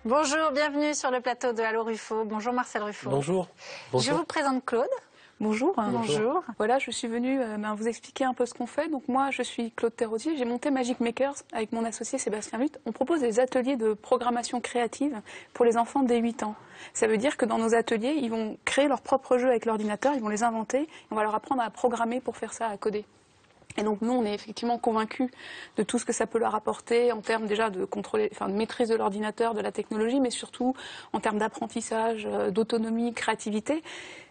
Bonjour, bienvenue sur le plateau de Allô Ruffo. Bonjour Marcel Ruffo. Bonjour. Bonjour. Je vous présente Claude. Bonjour. Bonjour. Voilà, je suis venue vous expliquer un peu ce qu'on fait. Donc moi, je suis Claude Thérotier. J'ai monté Magic Makers avec mon associé Sébastien Lutte. On propose des ateliers de programmation créative pour les enfants dès 8 ans. Ça veut dire que dans nos ateliers, ils vont créer leurs propres jeux avec l'ordinateur, ils vont les inventer. Et on va leur apprendre à programmer pour faire ça, à coder. Et donc nous, on est effectivement convaincus de tout ce que ça peut leur apporter en termes déjà de de maîtrise de l'ordinateur, de la technologie, mais surtout en termes d'apprentissage, d'autonomie, créativité.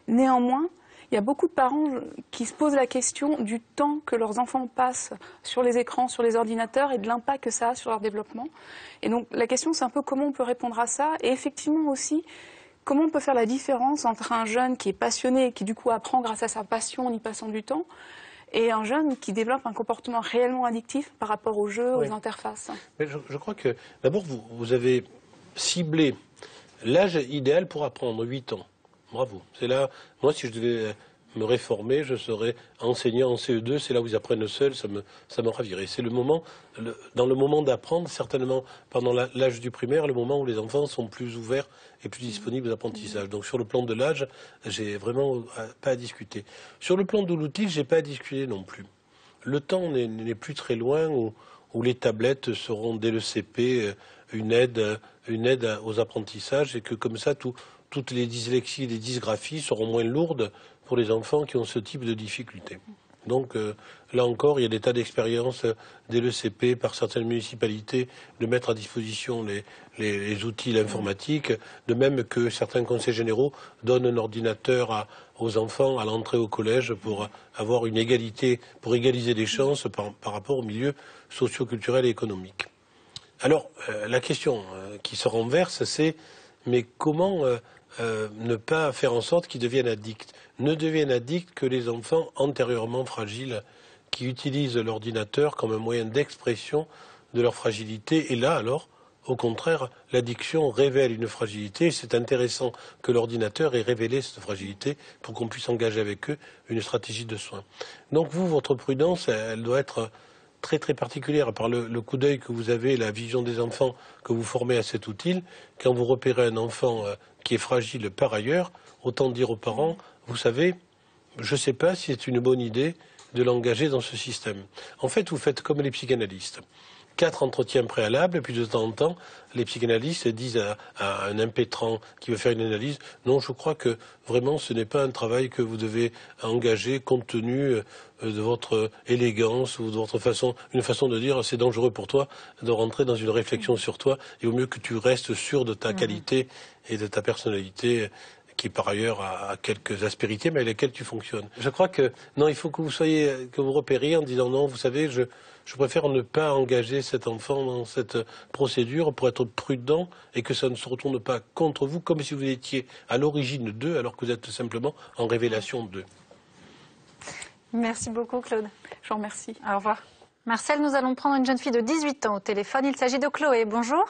Néanmoins, il y a beaucoup de parents qui se posent la question du temps que leurs enfants passent sur les écrans, sur les ordinateurs et de l'impact que ça a sur leur développement. Et donc la question, c'est un peu comment on peut répondre à ça et effectivement aussi comment on peut faire la différence entre un jeune qui est passionné et qui du coup apprend grâce à sa passion en y passant du temps et un jeune qui développe un comportement réellement addictif par rapport aux jeux, aux interfaces. Mais je crois que, d'abord, vous avez ciblé l'âge idéal pour apprendre, 8 ans. Bravo. C'est là, moi, si je devais me réformer, je serais enseignant en CE2, c'est là où ils apprennent seuls, ça me ravirait. C'est le moment, dans le moment d'apprendre, certainement pendant l'âge du primaire, le moment où les enfants sont plus ouverts et plus disponibles aux apprentissages. Donc sur le plan de l'âge, j'ai vraiment pas à discuter. Sur le plan de l'outil, j'ai pas à discuter non plus. Le temps n'est plus très loin où les tablettes seront dès le CP une aide aux apprentissages et que comme ça toutes les dyslexies et les dysgraphies seront moins lourdes pour les enfants qui ont ce type de difficultés. Donc là encore, il y a des tas d'expériences dès le CP par certaines municipalités de mettre à disposition les outils informatiques, de même que certains conseils généraux donnent un ordinateur aux enfants à l'entrée au collège pour avoir une égalité, pour égaliser les chances par rapport au milieu socio-culturel et économique. Alors, la question qui se renverse, c'est mais comment ne pas faire en sorte qu'ils deviennent addicts? Ne deviennent addicts que les enfants antérieurement fragiles qui utilisent l'ordinateur comme un moyen d'expression de leur fragilité. Et là, alors, au contraire, l'addiction révèle une fragilité. C'est intéressant que l'ordinateur ait révélé cette fragilité pour qu'on puisse engager avec eux une stratégie de soins. Donc vous, votre prudence, elle doit être très très particulière par le coup d'œil que vous avez, la vision des enfants que vous formez à cet outil. Quand vous repérez un enfant qui est fragile par ailleurs, autant dire aux parents, vous savez, je ne sais pas si c'est une bonne idée de l'engager dans ce système. En fait, vous faites comme les psychanalystes. 4 entretiens préalables, et puis de temps en temps, les psychanalystes disent à un impétrant qui veut faire une analyse, non, je crois que vraiment ce n'est pas un travail que vous devez engager compte tenu de votre élégance ou de votre façon, une façon de dire c'est dangereux pour toi de rentrer dans une réflexion sur toi, il vaut mieux que tu restes sûr de ta qualité et de ta personnalité qui par ailleurs a quelques aspérités, mais avec lesquelles tu fonctionnes. Je crois que, non, il faut que vous repériez en disant non, vous savez, je préfère ne pas engager cet enfant dans cette procédure pour être prudent et que ça ne se retourne pas contre vous comme si vous étiez à l'origine d'eux alors que vous êtes simplement en révélation d'eux. Merci beaucoup Claude. Je vous remercie. Au revoir. Marcel, nous allons prendre une jeune fille de 18 ans au téléphone. Il s'agit de Chloé. Bonjour.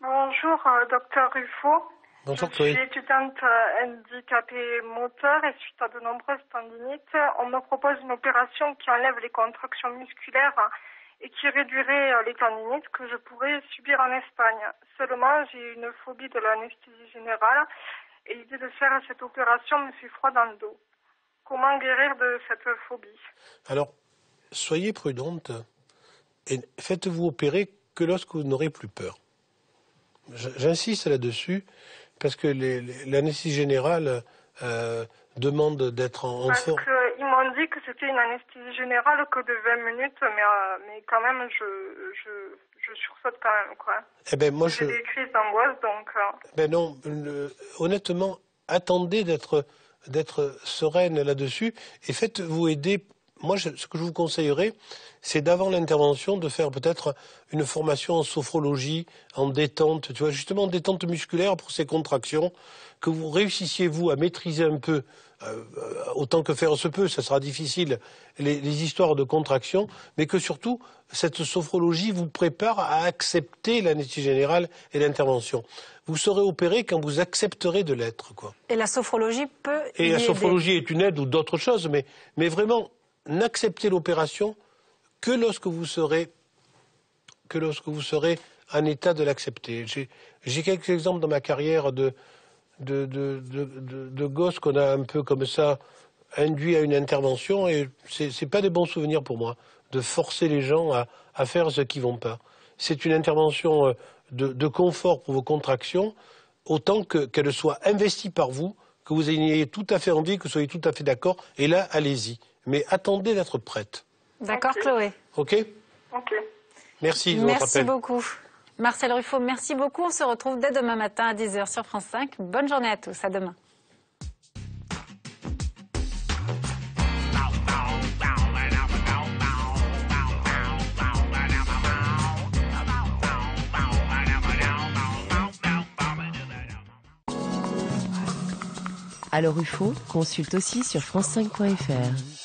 Bonjour, docteur Ruffo. Bonjour Je Chloé. suis étudiante handicapée moteur et suite à de nombreuses tendinites, on me propose une opération qui enlève les contractions musculaires et qui réduirait les tendinites que je pourrais subir en Espagne. Seulement, j'ai une phobie de l'anesthésie générale et l'idée de faire cette opération me fait froid dans le dos. Comment guérir de cette phobie? Alors, soyez prudente et faites-vous opérer que lorsque vous n'aurez plus peur. J'insiste là-dessus parce que l'anesthésie générale demande d'être en forme. Parce qu'ils m'ont dit que c'était une anesthésie générale que de 20 minutes, mais quand même, je sursaute quand même, quoi. Eh ben, moi, j'ai des crises d'angoisse, donc... Ben non, honnêtement, attendez d'être sereine là-dessus et faites-vous aider. moi, ce que je vous conseillerais, c'est d'avant l'intervention de faire peut-être une formation en sophrologie, en détente, tu vois, justement en détente musculaire pour ces contractions, que vous réussissiez, vous, à maîtriser un peu, autant que faire se peut, ça sera difficile, les histoires de contractions, mais que surtout, cette sophrologie vous prépare à accepter l'anesthésie générale et l'intervention. Vous serez opéré quand vous accepterez de l'être, quoi. Et la sophrologie peut Et y la aider. sophrologie est une aide ou d'autres choses, mais vraiment, n'acceptez l'opération que lorsque vous serez en état de l'accepter. J'ai quelques exemples dans ma carrière de gosses qu'on a un peu comme ça induits à une intervention, et c'est pas des bons souvenirs pour moi de forcer les gens à faire ce qu'ils vont pas. C'est une intervention de confort pour vos contractions, autant qu'elle soit investie par vous, que vous ayez tout à fait envie, que vous soyez tout à fait d'accord, et là, allez-y. Mais attendez d'être prête. D'accord, Ok. Chloé. OK? Ok. Merci de votre Merci appel. beaucoup. Marcel Ruffo, merci beaucoup. On se retrouve dès demain matin à 10h sur France 5. Bonne journée à tous. À demain. Alors Ruffo, consulte aussi sur france5.fr.